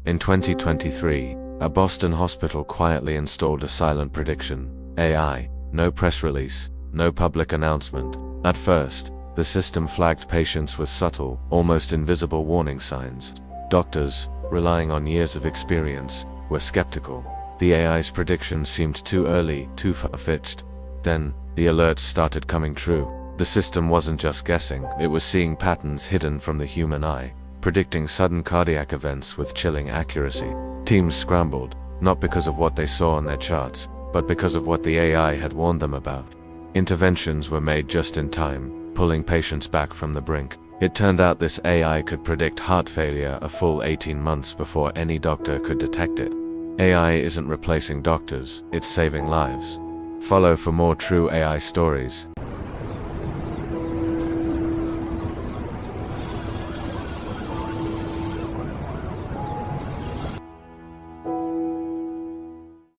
In 2023, a Boston hospital quietly installed a silent prediction AI. No press release, no public announcement. At first, the system flagged patients with subtle, almost invisible warning signs. Doctors, relying on years of experience, were skeptical. The AI's prediction seemed too early, too far-fetched. Then, the alerts started coming true. The system wasn't just guessing, it was seeing patterns hidden from the human eye, predicting sudden cardiac events with chilling accuracy. Teams scrambled, not because of what they saw on their charts, but because of what the AI had warned them about. Interventions were made just in time, pulling patients back from the brink. It turned out this AI could predict heart failure a full 18 months before any doctor could detect it. AI isn't replacing doctors, it's saving lives. Follow for more true AI stories.